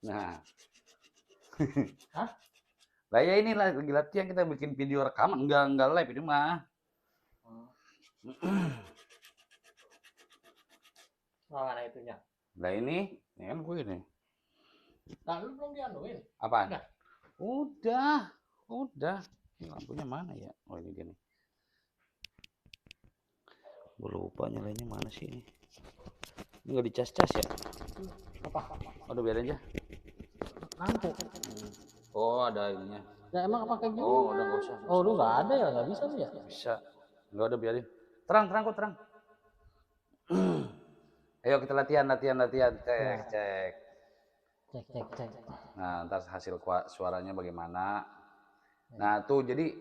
Nah, Hah? lah ya inilah lagi latihan kita bikin video rekaman, enggak live ini mah. Mana itunya? Lah ini kan gue ini. Nah, lu belum dianuin. Apaan? Udah. Udah. Ini lampunya mana ya? Oh ini dia nih. Gue lupa nyalainnya mana sih ini. Ini nggak dicas-cas ya? Apa? Udah biar aja. Lampu. Oh ada ininya. Ya emang pakai gini? Oh udah nggak usah. Oh, lu nggak ada ya? Nggak bisa lu ya? Bisa. Nggak ada biarin. Terang kok terang. Ayo kita latihan. Cek. Cek. Nah ntar hasil suaranya bagaimana. Nah tuh jadi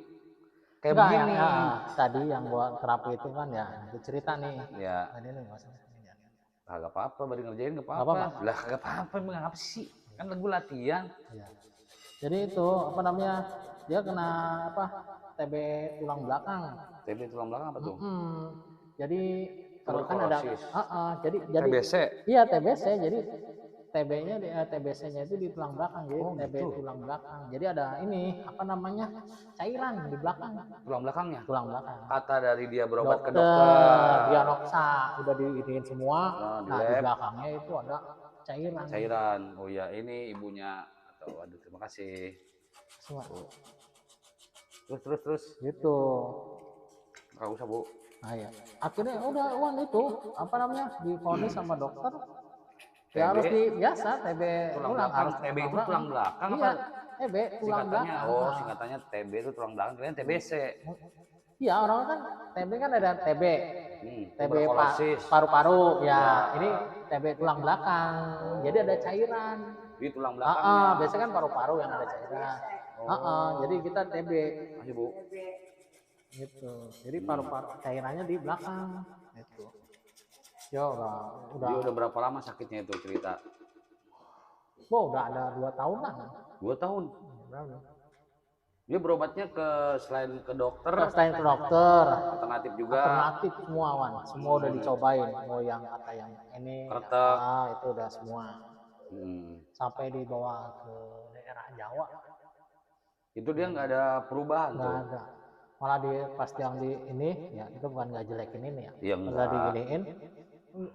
kayak Enggak, begini. ya, tadi yang gua terapi itu kan ya, itu cerita nih. Ya. Tadi nih masalah. Kagak apa-apa, baru ngerjain nggak apa-apa. Lah kagak apa-apa, emang apa sih? Kan lagu latihan. Ya. Jadi itu apa namanya? Dia kena apa? TB tulang belakang. TB tulang belakang apa tuh? Jadi kalau kan ada jadi TBC. Iya, TBC. Jadi TB-nya TBC-nya itu di tulang belakang, jadi TB gitu. Tulang belakang. Jadi ada ini apa namanya? Cairan di belakang. Tulang belakangnya? Tulang belakang. Kata dari dia berobat ke dokter. Dianoksa udah diidiin semua. Nah, di belakangnya itu ada cairan. Oh ya, ini ibunya. Atau aduh terima kasih. Semua. Terus. Gitu. Enggak usah, Bu. Nah, ya. Akhirnya udah uang itu apa namanya? Divonis sama dokter. Ya harus biasa TB tulang belakang. TB itu tulang belakang apa? TB tulang belakang. Oh, singkatannya TB itu tulang belakang, kalian TBC. Iya, orang kan TB kan ada TB. TB paru-paru ya. Ini TB tulang belakang. Jadi ada cairan. Di tulang belakangnya. Biasanya kan paru-paru yang ada cairan. Jadi kita TB. Masih, Bu. Gitu. Jadi paru-paru cairannya di belakang. Gitu. Ya udah. Dia udah berapa lama sakitnya itu cerita? Oh, udah ada 2 tahunan. 2 tahun. Berapa? Dia berobatnya selain ke dokter. Alternatif juga. Alternatif semua, Wan. Semua udah dicobain. Mau yang kata yang ini. Kretek. Itu udah semua. Sampai dibawa ke daerah Jawa. Itu dia nggak ada perubahan tuh? Nggak ada. Malah pas yang di ini, ya itu bukan nggak jelekin ini ya. Iya nggak diginiin.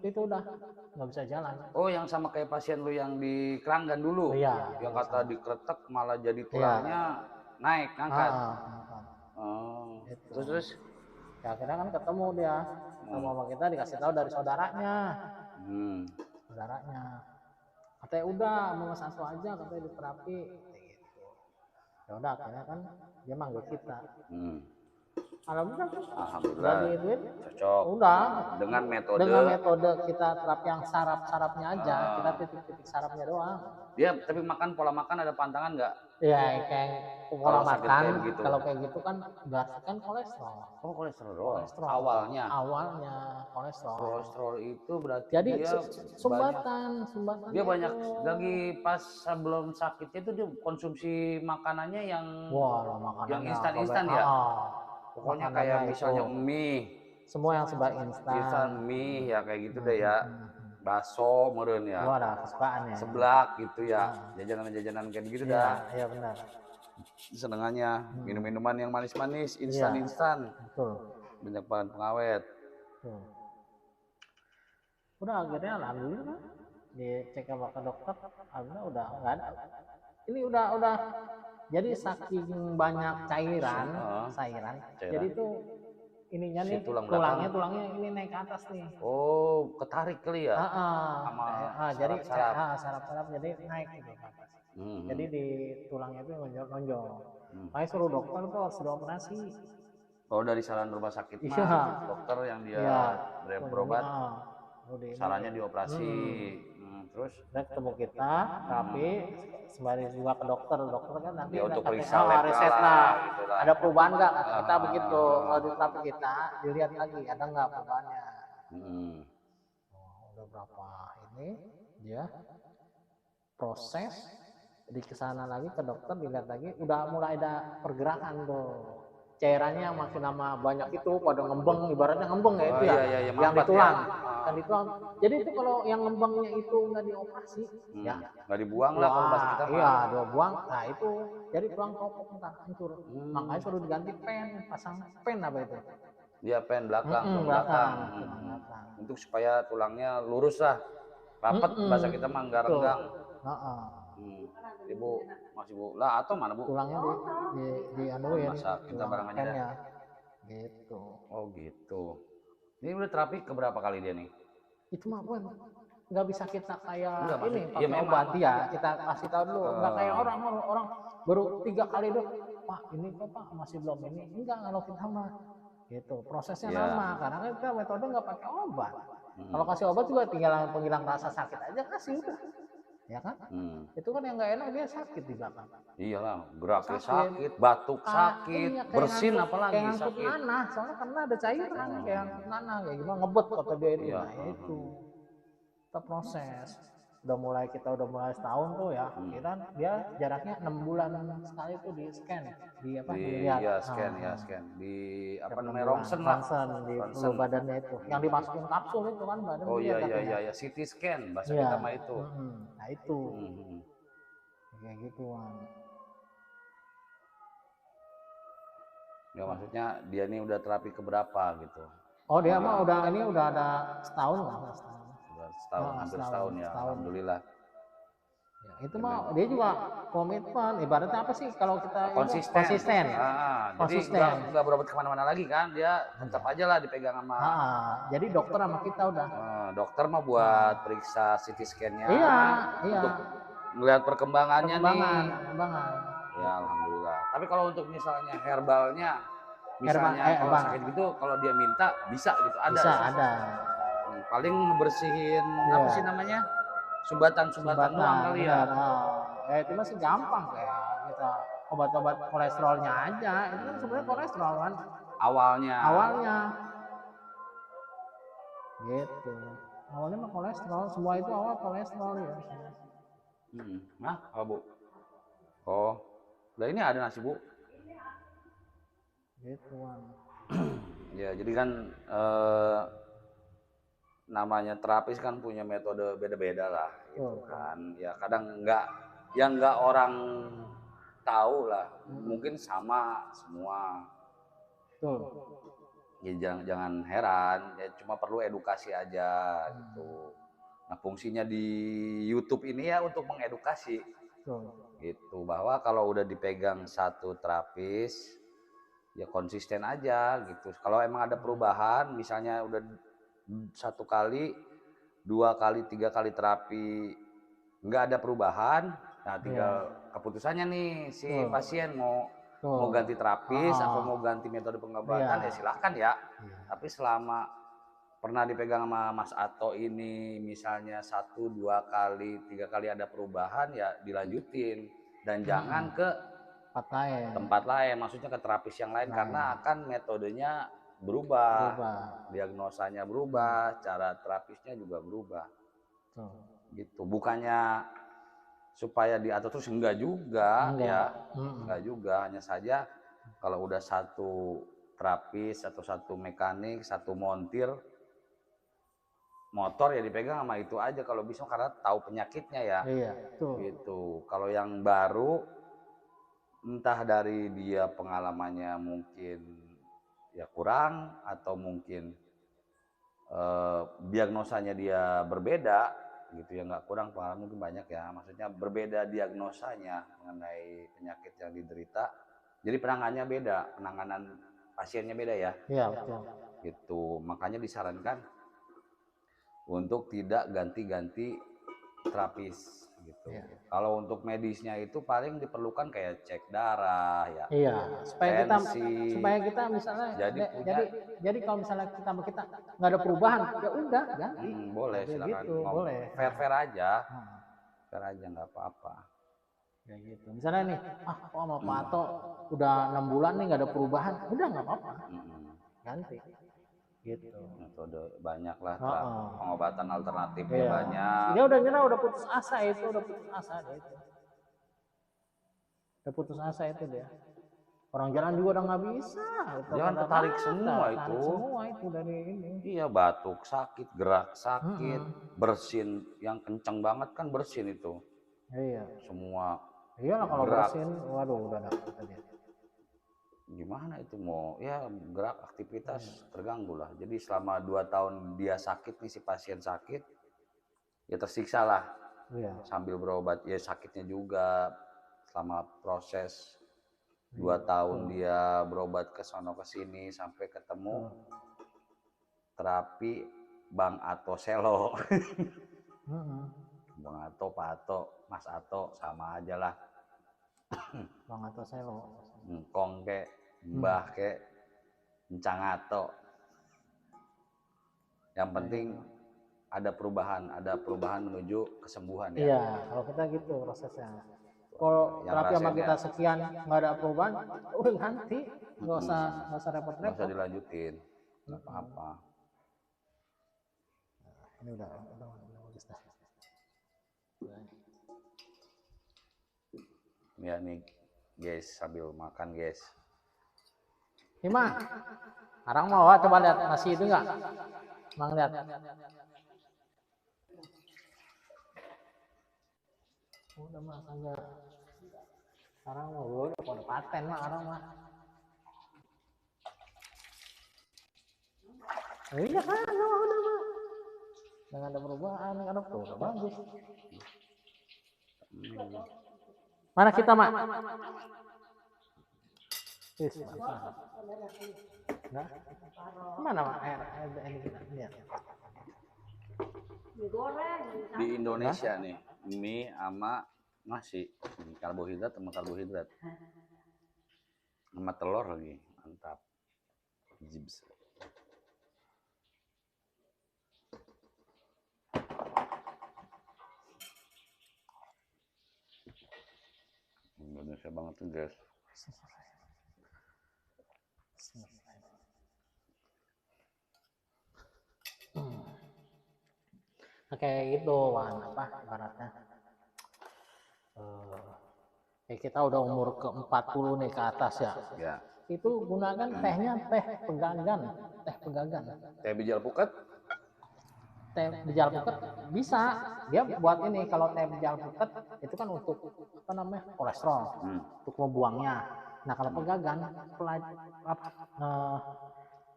Itu udah nggak bisa jalan. Oh, yang sama kayak pasien lu yang di Keranggan dulu? Iya. Yang kata dikretek malah jadi tulangnya naik, ngangkat. Terus? Ya akhirnya kan ketemu dia. Ketemu sama kita, dikasih tahu dari saudaranya. Saudaranya. Katanya udah, mau satu aja, katanya di terapi. Ya udah, akhirnya kan dia manggil kita. Alhamdulillah diituin, cocok. Udah dengan metode kita terapi yang saraf-sarafnya aja, kita titik-titik sarafnya doang. Dia tapi pola makan ada pantangan nggak? Ya kayak pola makan gitu. Kalau kayak gitu kan berarti kan kolesterol. Oh, kolesterol. Awalnya kolesterol. Kolesterol itu berarti jadi dia sumbatan. Dia banyak lagi pas sebelum sakitnya itu dia konsumsi makanannya yang instan ya. Pokoknya kayak misalnya mie. Semua yang serba instan. Mie ya kayak gitu deh ya. Bakso meureun ya. Ada kesukaan ya. Seblak gitu ya. Jajanan-jajanan kayak gitu dah. Iya benar. Senengannya minum-minuman yang manis-manis, instan. Betul. Banyak bahan pengawet. Udah akhirnya alhamdulillah dicek sama ke dokter, alhamdulillah udah enggak ada. Ini udah jadi saking banyak cairan. Jadi itu ininya nih tulangnya ini naik ke atas nih. Oh, ketarik kali ya? Jadi saraf-saraf jadi naik gitu ke atas. Jadi di tulangnya itu nonjol. Makanya suruh dokter tuh harus dioperasi. Oh, dari saran rumah sakit dokter yang dia berobat. Sarannya dioperasi. Terus ketemu kita, tapi sembari juga ke dokter kan nanti untuk periksa riset lah, ada perubahan nggak? Kita begitu kalau di terapi kita dilihat lagi ada nggak perubahannya. Udah berapa ini dia proses di kesana lagi ke dokter dilihat lagi udah mulai ada pergerakan tuh. cairannya makin lama banyak itu pada ngembang, ibaratnya ngembang ya itu iya, ya, iya, yang di mampet tulang, ya. kan di tulang. Jadi itu kalau yang ngembangnya itu nggak dioperasi, ya nggak dibuang lah kalau bahasa kita mah. iya, dua buang, nah itu jadi tulang kopok ntar hancur. Makanya suruh diganti pen, pasang pen apa itu? Iya, pen belakang, tulang belakang. Untuk supaya tulangnya lurus lah, rapat, bahasa kita mah nggak renggang. Ibu masih Bu lah atau mana Bu? Tulangnya di anuin, masa kita bareng aja dah. Gitu. Oh gitu. Ini udah terapi keberapa kali dia nih? Itu mah pun nggak bisa kita kayak ini iya, pakai obat ya, kita kasih tahu dulu. Nggak kayak orang baru 3 kali dong, Pak ini kok Pak masih belum ini. Enggak, kalau kita mah gitu prosesnya lama karena kan kita metode nggak pakai obat. Kalau kasih obat juga tinggal penghilang rasa sakit aja kasih udah, ya kan? Itu kan yang nggak enak dia sakit di belakang. Iyalah, geraknya sakit, batuk sakit, iya, bersin apalagi kayak sakit. nanah, soalnya karena ada cairan kayak nanah kayak gimana ngebet kata dia itu. Iya. Nah itu kita proses. Kita udah mulai setahun tuh ya, kira dia jaraknya 6 bulan sekali tuh di scan, dilihat. Iya, scan di apa namanya ronsen lah. Di seluruh badannya itu, yang dimasukin kapsul itu kan badan. Oh iya, CT scan bahasa kita mah itu. Nah itu kayak gitu kan. Ya maksudnya dia ini udah terapi keberapa gitu? Oh dia mah udah ada setahun lah. Hampir setahun ya, alhamdulillah. Ya, itu mah dia juga komitmen, ibaratnya apa sih kalau kita konsisten. Jadi nggak berobat kemana-mana lagi kan, dia tetap aja lah dipegang sama. Jadi dokter sama kita udah. Dokter mah buat periksa CT scan-nya. Iya. Untuk melihat perkembangannya nih. Perkembangan. Ya alhamdulillah. Tapi kalau untuk misalnya herbalnya, misalnya kalau sakit gitu, kalau dia minta bisa gitu, ada. Bisa, ada. Paling ngebersihin apa sih namanya, sumbatan doang kali ya. Itu masih gampang kayak kita obat-obat kolesterolnya aja, itu kan sebenarnya kolesterol kan awalnya gitu. Awalnya mah kolesterol, semua itu awal kolesterol ya. Nah apa Bu? Oh nah ini ada nasi Bu gitu kan. Ya jadi kan namanya terapis kan punya metode beda-beda lah gitu kan. Ya kadang nggak orang tahu lah, mungkin sama semua. Ya jangan heran, ya cuma perlu edukasi aja gitu. Nah fungsinya di YouTube ini ya untuk mengedukasi gitu, bahwa kalau udah dipegang satu terapis ya konsisten aja gitu. Kalau emang ada perubahan, misalnya udah 1 kali, 2 kali, 3 kali terapi nggak ada perubahan, nah tinggal keputusannya nih si pasien mau ganti terapis atau mau ganti metode pengobatan ya silahkan ya. Tapi selama pernah dipegang sama Mas Ato ini misalnya 1, 2 kali, 3 kali ada perubahan ya dilanjutin dan jangan ke tempat lain, maksudnya ke terapis yang lain karena akan metodenya berubah, diagnosanya berubah, cara terapisnya juga berubah. Gitu. Bukannya supaya diatur terus enggak juga. Enggak juga, hanya saja kalau udah satu terapis atau satu mekanik, satu montir motor ya dipegang sama itu aja kalau bisa karena tahu penyakitnya ya. Gitu. Kalau yang baru entah dari dia pengalamannya mungkin ya kurang atau mungkin diagnosanya dia berbeda gitu ya, nggak kurang pengalaman mungkin banyak ya, maksudnya berbeda diagnosanya mengenai penyakit yang diderita, jadi penanganan pasiennya beda ya. Betul. Gitu, makanya disarankan untuk tidak ganti-ganti terapis gitu. Kalau untuk medisnya itu paling diperlukan kayak cek darah ya. Supaya kita misalnya jadi kalau misalnya kita nggak ada perubahan ya udah ganti. Boleh silakan. Gitu, boleh. Fair aja. Fair aja nggak apa-apa. Ya gitu. Misalnya nih, kok sama Pak Ato udah 6 bulan nih nggak ada perubahan, udah nggak apa-apa. Ganti. Gitu. Metode banyak lah, pengobatan alternatifnya banyak. Dia udah nyerah, udah putus asa itu, udah putus asa dia. Orang jalan juga udah nggak bisa. Jangan ketarik semua itu. Tarik semua itu dari ini. Iya, batuk sakit, gerak sakit, bersin yang kencang banget kan bersin itu. Iya. Semua. Iyalah kalau bersin, waduh udah dapet aja. Gimana itu mau ya gerak aktivitas terganggu lah. Jadi selama 2 tahun dia sakit nih, si pasien sakit, ya tersiksa lah. Iya. Sambil berobat ya sakitnya juga selama proses 2 tahun dia berobat ke sono ke sini sampai ketemu terapi Bang Ato Selo. Bang Ato, Pak Ato, Mas Ato sama aja lah. Bang Ato Selo. Kong ke, Mbah ke, Encang Ato. Yang penting ada perubahan menuju kesembuhan ya. Iya, kalau kita gitu prosesnya. Kalau terapi sama kita sekian nggak ada perubahan, udah ganti, nggak usah repot-repot. Nggak usah dilanjutin, nggak apa-apa. Ini udah bagus dah. Ya nih guys, sambil makan guys. Ima, sekarang mau coba lihat nasi itu nggak? Mang lihat. Udah mah kagak. Sekarang mau udah pada paten mah orang mah. Iya kan, udah mah. Dengan ada perubahan, kan tuh udah bagus. Mana kita mak? Nah, mana mak? Ini kita lihat. Di Indonesia nih, mie sama nasi, karbohidrat sama karbohidrat, sama telur lagi, mantap. Jibs. Indonesia banget tuh guys. Kayak gitu, Wan, apa ibaratnya? Kita udah umur ke-40 nih ke atas ya. Ya. Itu gunakan tehnya teh pegagan. Teh biji alpukat? Teh biji alpukat bisa. Dia buat ini, kalau teh biji alpukat itu kan untuk apa namanya? Kolesterol. Untuk membuangnya. Nah, kalau pegagan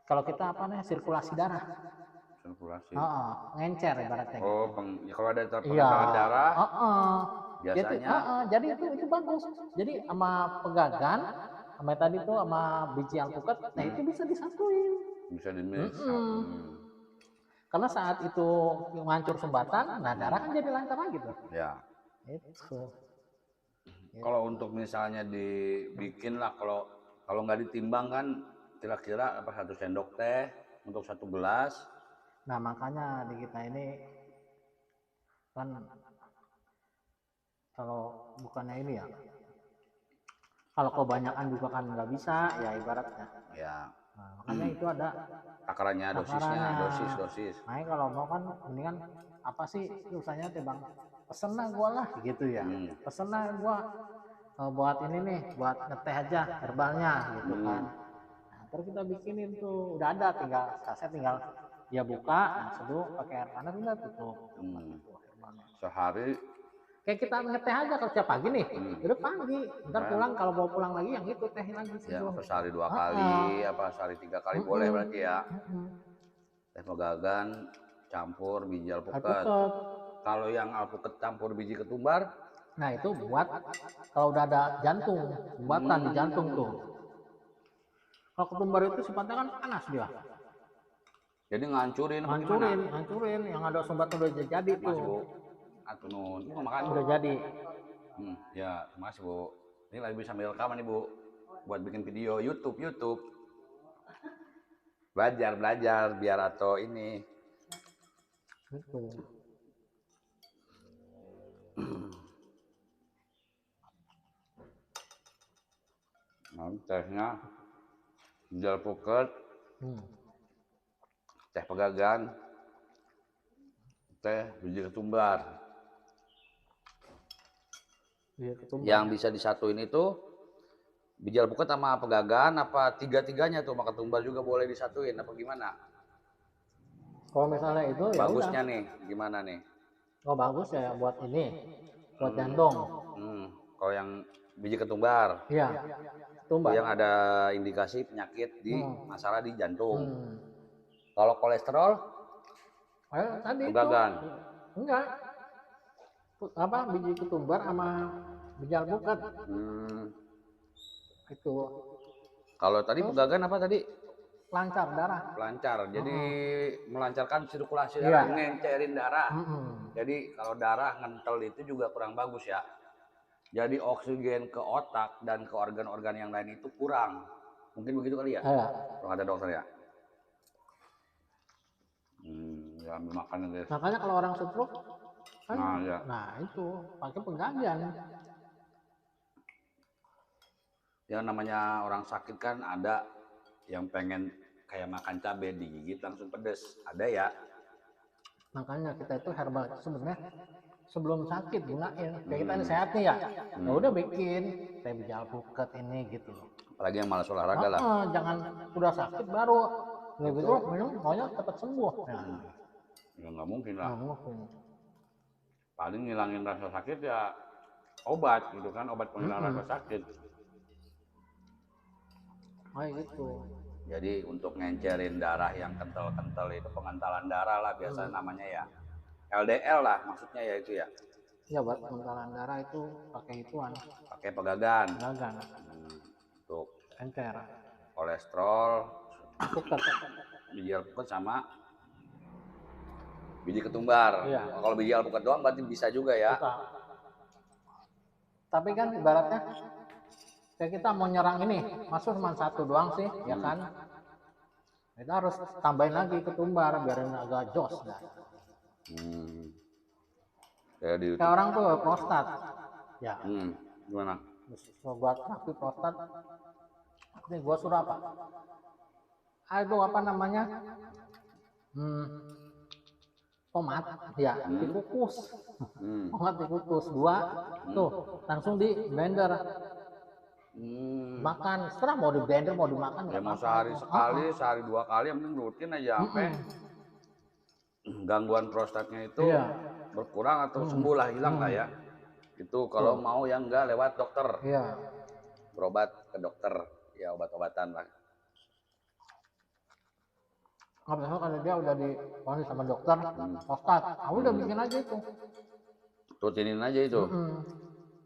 kalau kita apa namanya? Sirkulasi darah. Sirkulasi. Ngencer ibaratnya. Oh, ya kalau ada pengembangan darah. Biasanya. Jadi itu bagus. Jadi sama pegagan, sama tadi tuh sama biji alpukat, nah itu bisa disatuin. Bisa dimix. Karena saat itu ngancur sumbatan, nah darah kan jadi lancar lagi tuh. Ya. Itu. Kalau untuk misalnya dibikin lah, kalau nggak ditimbang kan kira-kira apa 1 sendok teh untuk 1 gelas. Nah makanya di kita ini kan kalau bukannya ini ya, kalau kebanyakan juga kan nggak bisa ya ibaratnya. Ya. Nah, makanya itu ada takarannya, dosisnya, dosis. Makanya kalau mau kan mendingan apa sih usahanya teh bang, pesen lah gua lah gitu ya. Pesen lah gua buat ini nih, buat ngeteh aja herbalnya gitu kan. Nah, terus kita bikinin tuh, udah ada, tinggal saset tinggal dia buka, nah seduh pakai air panas udah tutup. Sehari. Kayak kita ngeteh aja kalau setiap pagi nih, udah pagi, ntar pulang kalau mau pulang lagi yang itu teh lagi. Ya, sehari 2 kali, apa sehari 3 kali boleh berarti ya. Teh pegagan campur biji alpukat. Kalau yang alpukat campur biji ketumbar, nah itu buat kalau udah ada jantung, sumbatan di jantung tuh. Kalau ketumbar itu sifatnya kan panas dia. Jadi ngancurin yang ada sumbatan udah jadi tuh. Mas Bu, atunun, makan udah jadi. Ya, makasih Bu. Ini lagi sambil rekaman nih Bu, buat bikin video YouTube. Belajar biar atau ini. Tehnya biji alpukat, teh pegagan, teh biji ketumbar. Yang bisa disatuin itu Biji alpukat sama pegagan apa tiga-tiganya tuh, maka ketumbar juga boleh disatuin apa gimana? Kalau misalnya itu ya Bagusnya udah. nih gimana nih? Oh bagus ya buat ini, buat jantung. Kalau yang biji ketumbar, Iya, itu ketumbar. yang ada indikasi penyakit di masalah di jantung. Kalau kolesterol, Tadi pegagan. itu enggak apa biji ketumbar sama biji alpukat itu. Kalau tadi pegagan apa tadi? Lancar darah. Lancar, jadi melancarkan sirkulasi darah, ngencerin darah. Jadi kalau darah ngentel itu juga kurang bagus ya. Jadi oksigen ke otak dan ke organ-organ yang lain itu kurang. Mungkin begitu kali ya? Kalau kata dokter ya. Ya ambil makan guys. Makanya kalau orang stroke kan, ya. nah itu pakai pegagan. Ya namanya orang sakit kan ada yang pengen kayak makan cabai digigit langsung pedes, ada ya. Makanya kita itu herbal sebenarnya sebelum sakit gunain. Kayak kita ini sehat nih ya, ya udah bikin teh biji alpukat ini gitu. Apalagi yang malas olahraga lah. Jangan udah sakit baru gitu minum maunya cepat sembuh. Ya nggak mungkin lah. Paling ngilangin rasa sakit ya obat gitu kan, obat penghilang rasa sakit. Gitu. Jadi untuk ngencerin darah yang kental-kental itu pengentalan darah lah biasa namanya ya. LDL lah maksudnya ya itu ya. Ya buat pengentalan darah itu pakai ituan. Pakai pegagan. Untuk encer. Kolesterol, biji alpukat sama biji ketumbar. Kalau biji alpukat doang berarti bisa juga ya. Tapi kan ibaratnya kayak kita mau nyerang ini, masuk cuma satu doang sih, ya kan? Kita harus tambahin lagi ketumbar biar agak jos. Kayak orang tuh prostat, ya. Gimana? Buat terapi prostat, ini gua suruh apa? Itu apa namanya? Tomat, ya, dikukus. Tomat dikukus 2, tuh langsung di blender. Makan, setelah mau di blender mau dimakan ya mau sehari sekali, sehari 2 kali, yang penting rutin aja sampai gangguan prostatnya itu berkurang atau sembuh lah, hilang lah ya. Itu kalau mau yang enggak lewat dokter, berobat ke dokter, ya obat-obatan lah. Kalau dia udah diponis sama dokter prostat, udah bikin aja itu. Rutinin aja itu.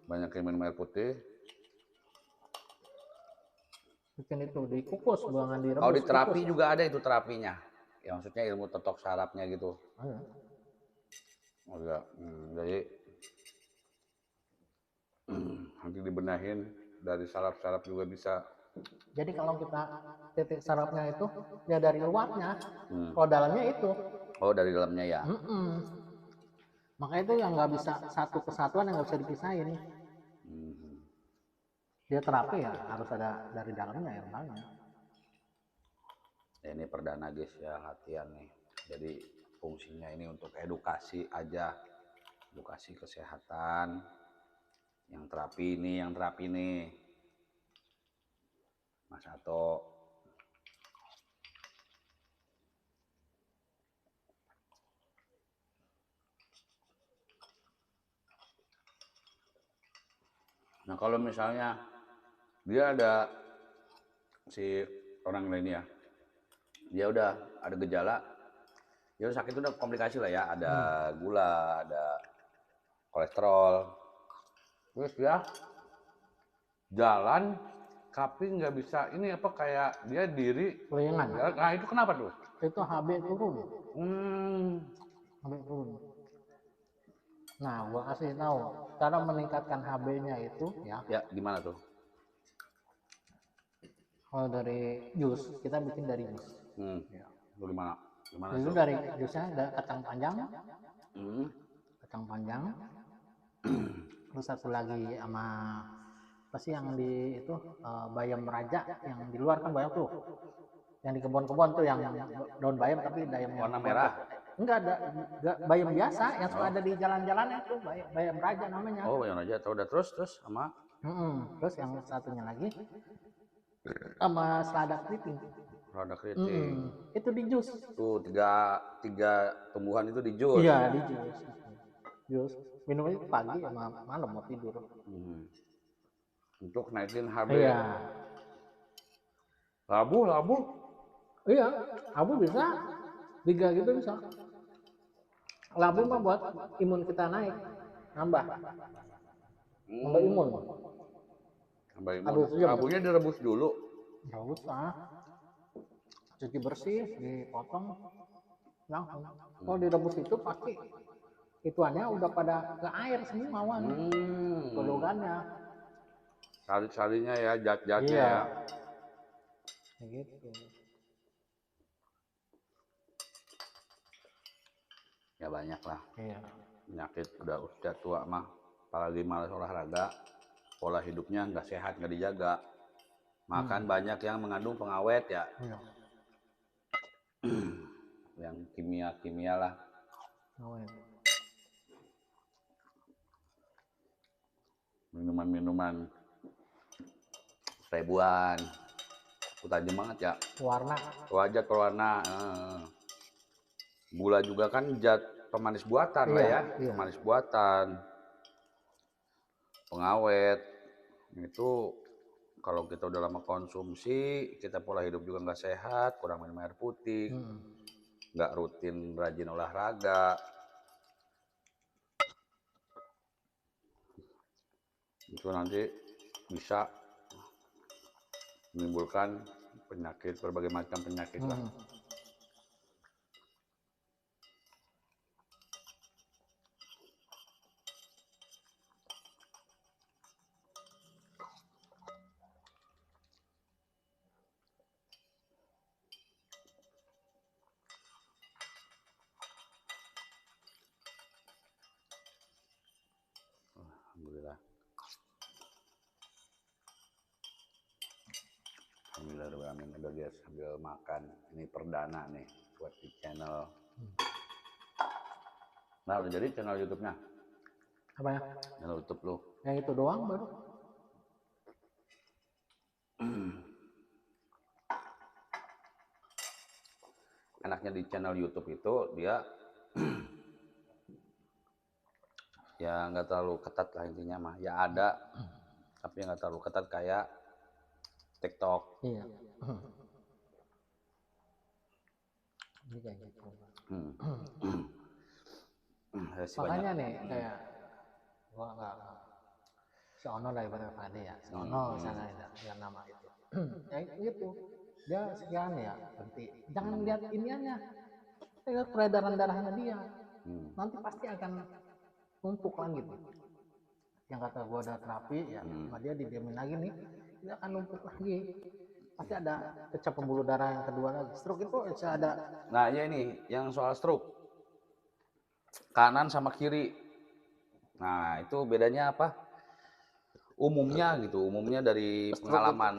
Banyak minum air putih. Bikin itu dikukus, buangan direbus. Kalau di terapi juga ada itu terapinya. Ya maksudnya ilmu totok sarafnya gitu. Jadi nanti dibenahin dari saraf-saraf juga bisa. Jadi kalau kita titik sarafnya itu ya dari luarnya, kalau dalamnya itu. Oh dari dalamnya ya. Makanya itu yang nggak bisa satu kesatuan yang nggak bisa dipisahin. Dia terapi ya harus ada dari dalamnya ya orangnya. Ya, ini perdana guys ya, latihan nih. Jadi fungsinya ini untuk edukasi aja, edukasi kesehatan. Yang terapi ini, Mas Ato. Nah kalau misalnya dia ada si orang lain ya, dia udah ada gejala, dia sakit itu udah komplikasi lah ya, ada gula, ada kolesterol, terus dia jalan tapi nggak bisa ini apa kayak dia diri kelingan. Nah itu kenapa tuh? Itu HB turun. HB turun. Nah, gua kasih tahu cara meningkatkan HB-nya itu ya. Ya, gimana tuh? Kalau dari jus, kita bikin dari jus. Ya. Itu gimana? Itu dari jusnya ada kacang panjang. Kacang panjang. Terus satu lagi sama apa sih yang di itu bayam raja yang di luar kan banyak tuh. Yang di kebun-kebun tuh yang daun bayam tapi bayam warna merah. Enggak ada, enggak bayam biasa yang suka ada di jalan-jalan itu, bayam raja namanya. Oh, bayam raja. Tahu udah terus sama. Terus yang satunya lagi sama selada keriting. Selada keriting. Itu di jus. Tuh tiga tumbuhan itu di jus. Iya, di jus. Jus. Minumnya pagi sama malam mau tidur. Untuk naikin HB. Iya. Labu. Iya, labu bisa. 3 gitu bisa. Labu mah buat imun kita naik, nambah. Nambah imun. Labunya direbus dulu. Nggak usah. Cuci bersih, dipotong, langsung. Kalau direbus itu pasti ituannya udah pada ke air semua wan. Godogannya. Sali-salinya ya, zat-zatnya iya. ya. Gitu. Ya banyak lah. Iya. Penyakit udah tua mah, apalagi malas olahraga, pola hidupnya nggak sehat, nggak dijaga. Makan banyak yang mengandung pengawet ya. Iya. Yang kimia lah. Minuman ribuan. Tajam banget ya. Warna. Warna. Gula juga kan zat pemanis buatan lah ya. Pemanis buatan. Pengawet. Itu kalau kita udah lama konsumsi, kita pola hidup juga nggak sehat, kurang minum air putih, nggak rutin rajin olahraga. Itu nanti bisa menimbulkan penyakit, berbagai macam penyakit lah. Alhamdulillah. Alhamdulillah, udah guys sambil makan. Ini perdana nih buat di channel. Nah, udah jadi channel YouTube-nya? Apa ya? Channel YouTube lu. Yang itu doang baru. Enaknya di channel YouTube itu dia ya nggak terlalu ketat lah intinya mah. Ya ada, tapi nggak terlalu ketat kayak TikTok. Iya. Ini kayak gitu. Makanya nih kayak gua nggak seono daripada Fade ya. Seono misalnya yang nama itu. Ya gitu. Dia sekian ya berarti jangan lihat iniannya. Lihat peredaran darahnya dia. Nanti pasti akan numpuk lagi tuh. Yang kata gua ada terapi ya, sama dia didiamin lagi nih, dia akan numpuk lagi. Pasti ada pecah pembuluh darah yang kedua lagi. Stroke itu bisa ada. Nah ya ini yang soal stroke, kanan sama kiri. Nah itu bedanya apa? Umumnya gitu, umumnya dari stroke pengalaman.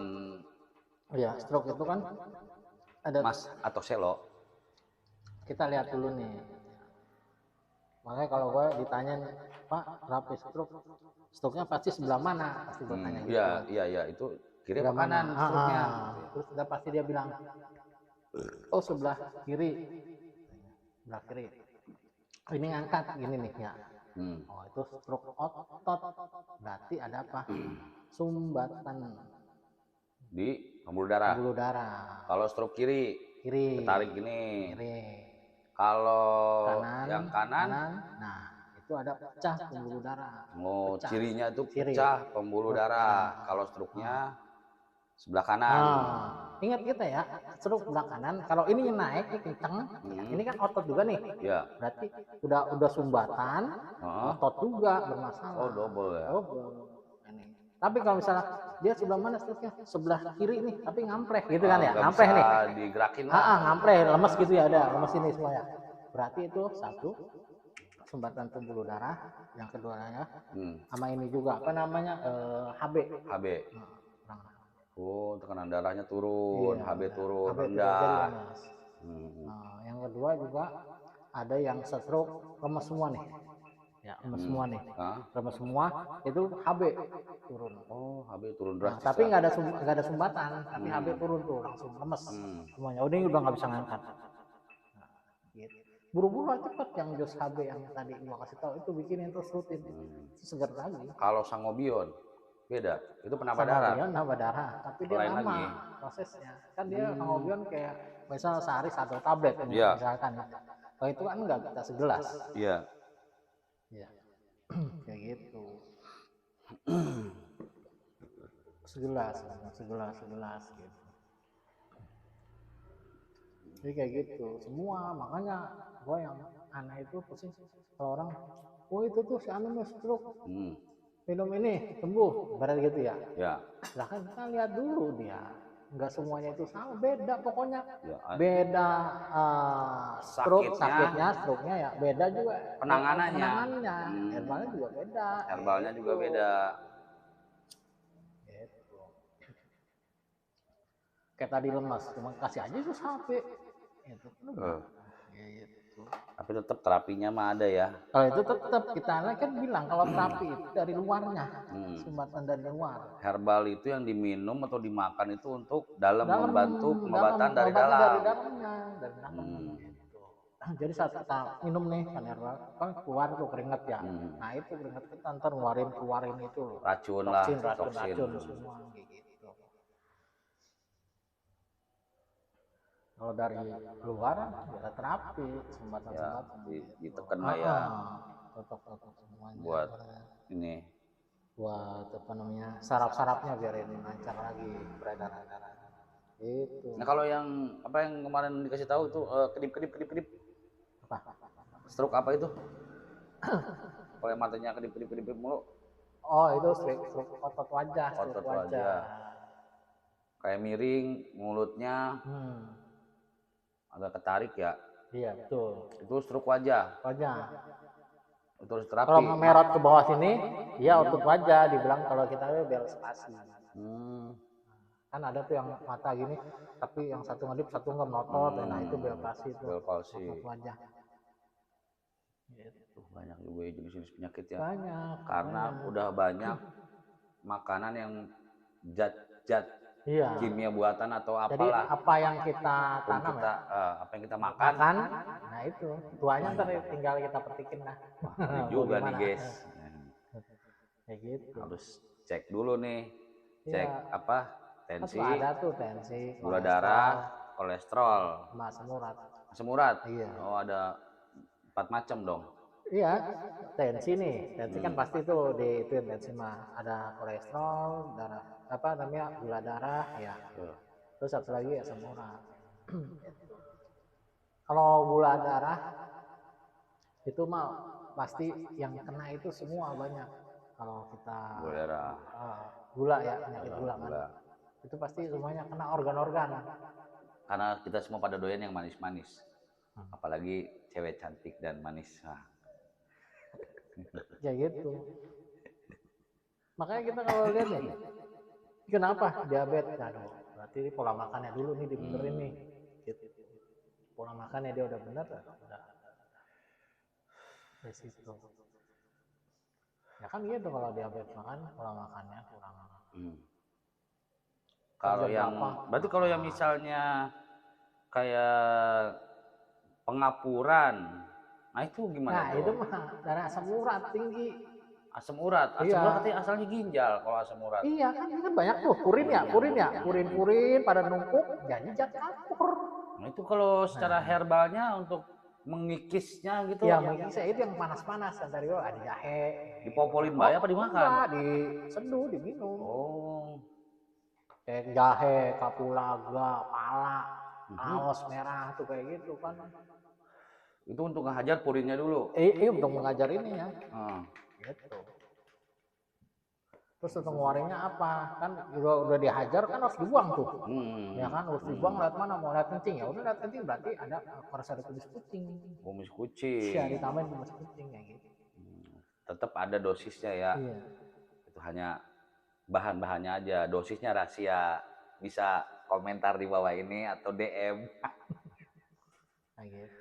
Iya, stroke itu kan ada Mas atau Selo. Kita lihat dulu nih. Makanya kalau gue ditanya, Pak, terapi stroke-nya pasti sebelah mana? Pasti gue tanya gitu. Iya, itu kiri apa kanan stroke-nya. Terus udah pasti dia bilang, oh sebelah kiri. Sebelah kiri. Ini angkat gini nih ya. Oh itu stroke otot. Berarti ada apa? Sumbatan. Di pembuluh darah. Pembuluh darah. Kalau stroke kiri. Tarik gini. Kiri. Kalau yang kanan, nah itu ada pecah pembuluh darah. Oh, cirinya itu pecah pembuluh darah. Kalau stroke-nya sebelah kanan. Ingat kita ya, stroke sebelah kanan. Kalau ini naik, ini kenceng, ini kan otot juga nih. Ya. Berarti udah sumbatan, otot juga bermasalah. Oh, double ya. Tapi kalau misalnya dia sebelah mana stroke-nya? Sebelah kiri nih, tapi ngampreh gitu kan ya? Ngampreh nih. Digerakin lah. Ngampreh, lemes gitu ya, ada lemes ini semua ya. Berarti itu satu sumbatan pembuluh darah, yang keduanya sama ini juga apa namanya HB. Oh, tekanan darahnya turun, HB turun, rendah. Yang kedua juga ada yang stroke lemes semua nih. Ya, lemes semua nih. Lemes semua itu HB turun. Oh, HB turun Nah, drastis. tapi nggak ada sumbatan, tapi HB turun tuh langsung lemes semuanya. Oh, ini udah nggak bisa ngangkat. Nah, gitu. Buru-buru cepet yang Jos HB yang tadi gua kasih tahu itu bikinin terus rutin. Itu segar lagi. Kalau Sangobion beda, itu penambah darah. Sangobion nambah darah, tapi dia lama lagi prosesnya. Kan dia Sangobion kayak misal sehari 1 tablet misalkan. Kalau itu kan enggak, kita segelas. Iya. Iya. Kayak gitu. segelas gitu. Jadi kayak gitu semua, makanya gue yang aneh itu pusing orang, oh itu tuh si anu stroke, minum ini sembuh, berarti gitu ya. Lah kan kita lihat dulu dia, nggak semuanya itu sama, beda pokoknya. Beda stroke-nya ya, beda juga penanganannya. Herbalnya juga beda. Gitu. Kayak tadi lemas, cuma kasih aja itu sampai itu gitu. Tapi tetap terapinya mah ada ya. Kalau itu tetap kita kan bilang kalau terapi itu dari luarnya, sumbatan dari luar. Herbal itu yang diminum atau dimakan itu untuk membantu pengobatan dari dalam. Dari dalamnya. Gitu. Jadi saat kita minum nih kan herbal, kan keluar tuh keringat ya. Nah itu keringat kita ntar keluarin itu racun semua gitu. Kalau dari luar ada terapi sumbatan ditekan lah ya. Totok semuanya. Buat ini. Buat apa namanya, saraf-sarafnya biar ini lancar lagi peredaran darah. Itu. Nah kalau yang apa yang kemarin dikasih tahu itu kedip. Apa? Stroke apa itu? Kalau yang matanya kedip mulu. Oh itu stroke otot wajah. Kayak miring mulutnya. Agak ketarik ya. Iya betul. Itu stroke wajah. Itu harus terapi. Kalau merot ke bawah sini, dia otot wajah. Dibilang kalau kita biar spasi. Kan ada tuh yang mata gini, tapi yang satu ngedip, satu nggak melotot. Nah itu bel palsi itu. Otot wajah. Gitu. Banyak juga jenis-jenis penyakit ya. Banyak. Karena udah banyak makanan yang zat kimia buatan atau apalah. Jadi apa yang kita tanam apa yang kita makan, nah itu tuanya ntar tinggal kita petikin lah. Ini juga nih guys. Kayak gitu. Harus cek dulu nih, apa tensi, ada tuh tensi, gula darah, kolesterol, asam urat. Iya. Oh ada 4 macam dong. Iya, tensi kan pasti tuh di itu tensi mah ada kolesterol, darah apa namanya gula darah ya. Terus satu lagi asam urat. Kalau gula darah itu mah pasti yang kena itu semua banyak. Kalau kita gula darah, gula ya penyakit gula kan. Itu pasti semuanya kena organ-organ. Karena kita semua pada doyan yang manis-manis. Apalagi cewek cantik dan manis. Ya gitu. Makanya kita kalau lihat nih, kenapa diabetes? Aduh, berarti pola makannya dulu nih dibenerin nih. Gitu. Pola makannya dia udah bener, udah. Dari situ. Ya kan gitu kalau diabetes makan pola makannya kurang. Kalau yang berarti kalau yang misalnya kayak pengapuran, nah itu gimana? Nah itu mah darah asam urat tinggi. Asam urat katanya asalnya ginjal kalau asam urat. Iya kan banyak tuh purin pada numpuk jadi zat kapur. Nah itu kalau secara herbalnya untuk mengikisnya gitu. Iya mengikisnya itu yang panas-panas kan tadi ada jahe. Dipopolin bae apa dimakan? Enggak, diseduh, diminum. Oh. Kayak jahe, kapulaga, pala, aos merah tuh kayak gitu kan. Itu untuk ngehajar purinnya dulu. Iya untuk mengajar ini ya. Gitu. Terus untuk ngeluarinnya apa? Kan udah dihajar kan harus dibuang tuh. Ya kan harus dibuang lewat mana? Mau lewat kencing ya. Udah lewat kencing berarti ada harus ada kumis kucing. Kumis kucing. Iya ditambahin kumis kucing kayak gitu. Tetap ada dosisnya ya. Iya. Itu hanya bahan-bahannya aja. Dosisnya rahasia. Bisa komentar di bawah ini atau DM. Kayak gitu.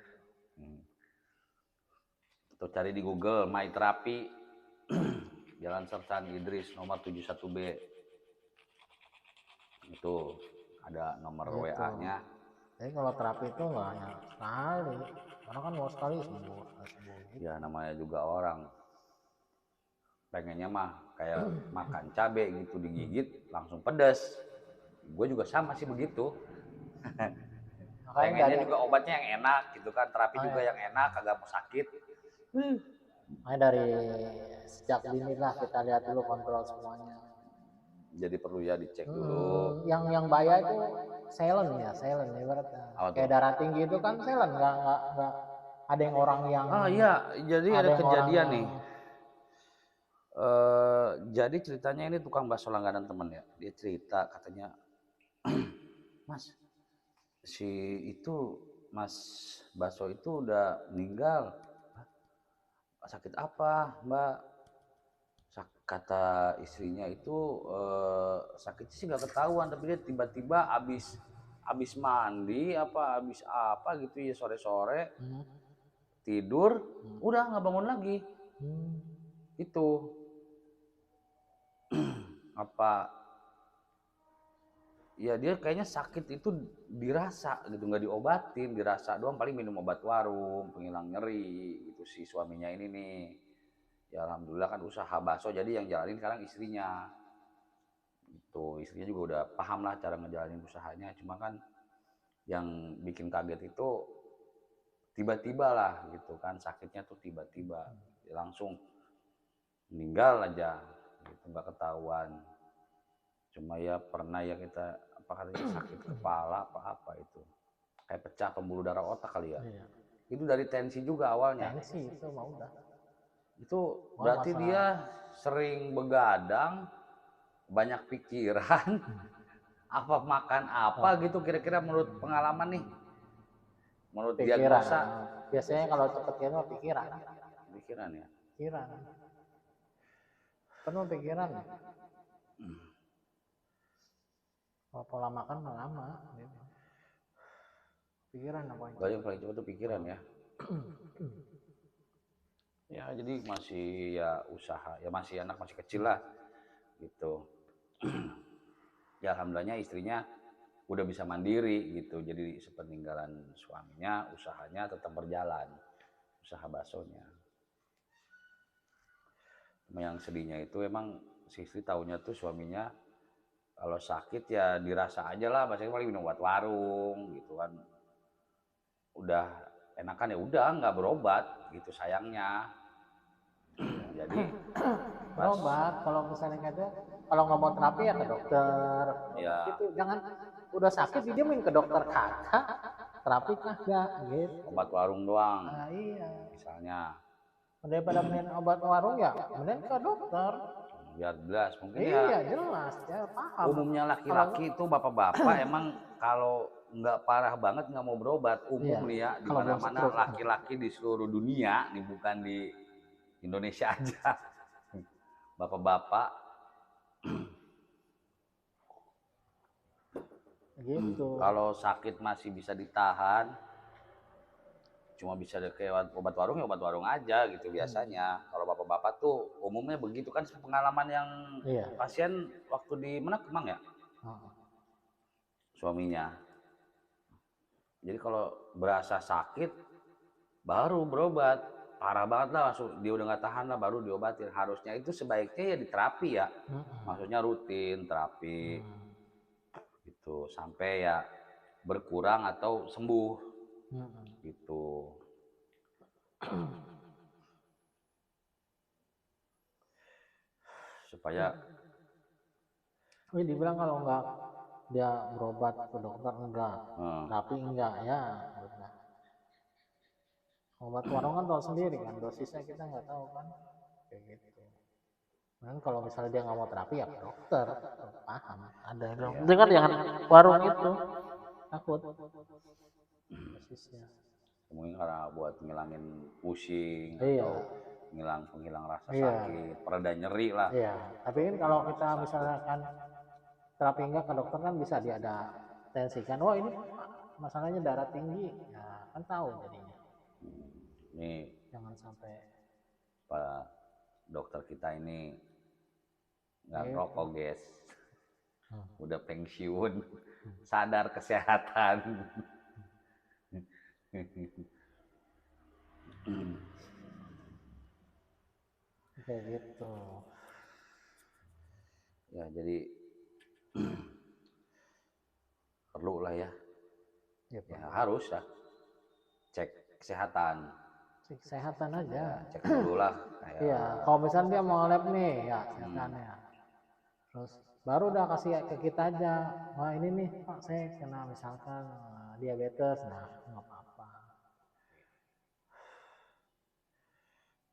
Atau cari di Google My Terapi Jalan Sersan Idris nomor 71B. Itu ada nomor gitu. WA-nya. Jadi kalau terapi itu nggak hanya sekali, karena kan mau sekali sembuh gitu. Ya namanya juga orang pengennya mah kayak makan cabe gitu, digigit langsung pedas. Gue juga sama sih begitu. Pengennya juga obatnya yang enak gitu kan, terapi juga yang enak, kagak mau sakit. Makanya dari sejak dini lah kita lihat dulu, kontrol semuanya. Jadi perlu ya dicek dulu. Yang bahaya itu silent ibaratnya. Kayak darah tinggi itu kan silent, nggak ada yang orang yang. Iya, jadi ada kejadian nih. Jadi ceritanya ini tukang bakso langganan temen ya. Dia cerita katanya, Mas, si itu Mas bakso itu udah meninggal. Sakit apa, Mbak? Kata istrinya itu sakitnya sih nggak ketahuan, tapi dia tiba-tiba abis mandi abis apa gitu ya, sore-sore tidur udah nggak bangun lagi. Itu apa ya, dia kayaknya sakit itu dirasa gitu, nggak diobatin, dirasa doang, paling minum obat warung penghilang nyeri gitu si suaminya ini nih. Ya alhamdulillah kan usaha bakso, jadi yang jalanin sekarang istrinya. Itu istrinya juga udah paham lah cara ngejalanin usahanya, cuma kan yang bikin kaget itu tiba-tiba lah gitu kan, sakitnya tuh tiba-tiba langsung meninggal aja gitu, nggak ketahuan. Cuma ya pernah ya kita apa katanya sakit kepala apa itu kayak pecah pembuluh darah otak kali ya. Itu dari tensi juga awalnya. Tensi itu mau udah. Itu berarti dia sering begadang, banyak pikiran, apa makan apa gitu kira-kira menurut pengalaman nih, menurut diagnosa. Biasanya kalau cepet gitu pikiran ya. Pikiran. Penuh pikiran. Kalau pola makan lama. Gitu. Pikiran apa? Yang paling cepat tuh pikiran ya. Ya jadi masih ya usaha, ya masih anak masih kecil lah gitu. Ya alhamdulillahnya istrinya udah bisa mandiri gitu, jadi sepeninggalan suaminya usahanya tetap berjalan, usaha baksonya. Yang sedihnya itu emang si istri taunya tuh suaminya kalau sakit ya dirasa aja lah, bahasanya paling minum obat warung gitu kan, udah enakan ya udah nggak berobat gitu sayangnya. Jadi berobat kalau misalnya gitu, kalau nggak mau terapi ya ke dokter ya. Gitu, jangan udah sakit didiemin, ke dokter kagak, terapi kagak gitu, obat warung doang. Iya misalnya daripada main obat warung ya mending ke dokter biar jelas mungkin. Iya jelas ya, paham. Umumnya laki-laki itu bapak-bapak emang kalau nggak parah banget nggak mau berobat, umum nih ya di mana-mana laki-laki di seluruh dunia nih, bukan di Indonesia aja. Bapak-bapak gitu. Kalau sakit masih bisa ditahan, cuma bisa kayak obat warung ya obat warung aja gitu biasanya. Kalau bapak-bapak tuh umumnya begitu kan, pengalaman yang pasien waktu di mana Kemang ya, suaminya. Jadi kalau berasa sakit baru berobat, parah banget lah langsung dia udah nggak tahan lah baru diobatin. Harusnya itu sebaiknya ya diterapi ya, maksudnya rutin terapi gitu sampai ya berkurang atau sembuh gitu. Supaya dibilang kalau nggak dia berobat ke dokter enggak, tapi enggak ya udah. Obat warung kan tahu sendiri kan, dosisnya kita nggak tahu kan, kayak gitu. Dan kalau misalnya dia nggak mau terapi ya ke dokter, paham ada dong. Dengar jangan warung itu takut dosisnya. Mungkin karena buat ngilangin pusing atau penghilang rasa sakit, pereda nyeri lah. Iya, tapi kan kalau kita misalkan terapi enggak ke dokter kan bisa diada tensikan, ini masalahnya darah tinggi, ya kan tahu jadinya. Nih jangan sampai Pak dokter kita ini nggak Gitu. ngerokok guys, udah pensiun, sadar kesehatan. kayak gitu. Ya jadi perlu lah ya, Ya, ya harus lah cek kesehatan. cek kesehatan aja. Ya, cek dulu lah. Iya, kalau misalnya dia mau lab nih, ya kesehatannya. Terus baru udah kasih ke kita aja. Wah ini nih Pak, saya kena misalkan diabetes, nah nggak apa-apa.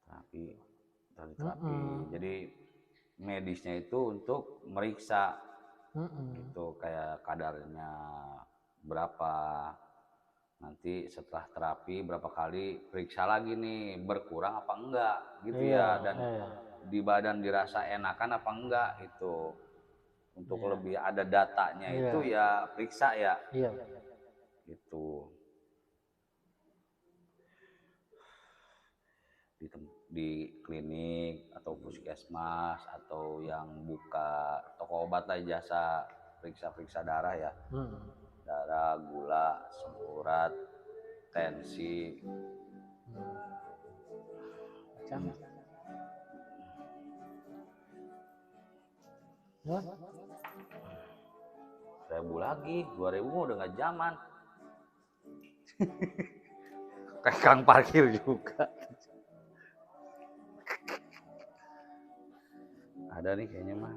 Terapi. Jadi medisnya itu untuk meriksa, gitu kayak kadarnya berapa. Nanti setelah terapi berapa kali periksa lagi nih, berkurang apa enggak gitu ya, dan di badan dirasa enakan apa enggak itu. Untuk lebih ada datanya itu ya periksa ya. Iya. Gitu. Di klinik atau puskesmas atau yang buka toko obat lah, jasa periksa-periksa darah ya. Darah, gula, asam tensi. Ya. 1000 lagi, 2000 udah nggak zaman. Kayak kang parkir juga. Ada nih kayaknya mah.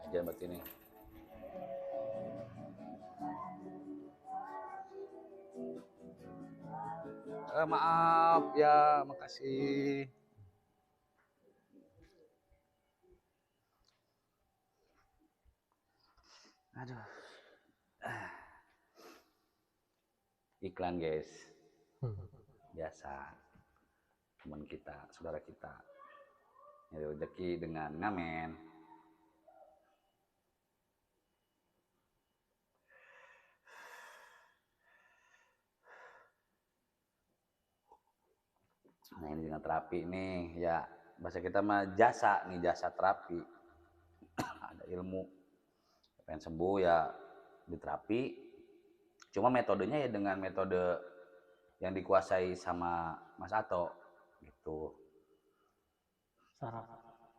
Jangan buat ini. Maaf ya, makasih. Aduh. Iklan guys. Biasa. Teman kita, saudara kita. Nyari rezeki dengan ngamen. Nah ini dengan terapi nih, ya bahasa kita mah jasa nih, jasa terapi. Ada ilmu, pengen sembuh ya diterapi. Cuma metodenya ya dengan metode yang dikuasai sama Mas Ato gitu.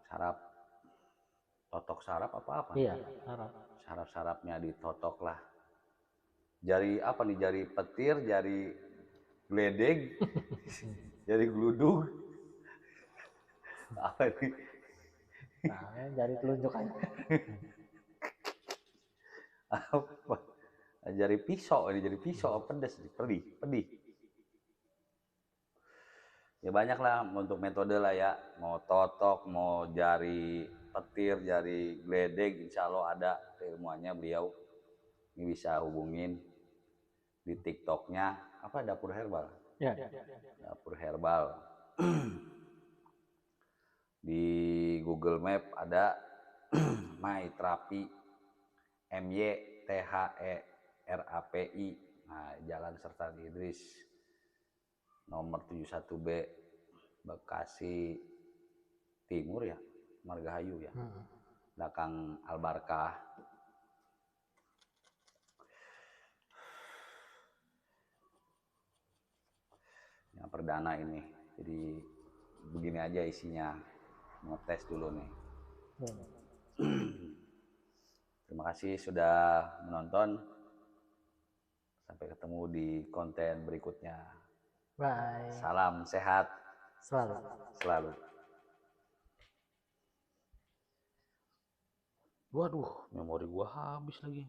Saraf, totok saraf apa? Iya, saraf. Saraf-sarafnya ditotok lah. Jari apa nih? Jari petir, jari geledeg, jari geludug. Apa nih? Nah, jari telunjuk aja. Apa? Jari pisau, ini jari pisau pedes, pedih. Ya banyak lah untuk metode lah ya, mau totok, mau jari petir, jari geledeg, insya Allah ada keilmuannya beliau. Ini bisa hubungin di TikToknya apa, Dapur Herbal. Ya. Dapur Herbal. Di Google Map ada My Terapi, MYTHERAPI. Nah, Jalan Serta Idris, nomor 71B, Bekasi Timur ya, Margahayu ya, belakang Albarkah. Yang perdana ini, jadi begini aja isinya, mau tes dulu nih. Terima kasih sudah menonton. Sampai ketemu di konten berikutnya. Bye. Salam sehat selalu. Waduh, memori gua habis lagi.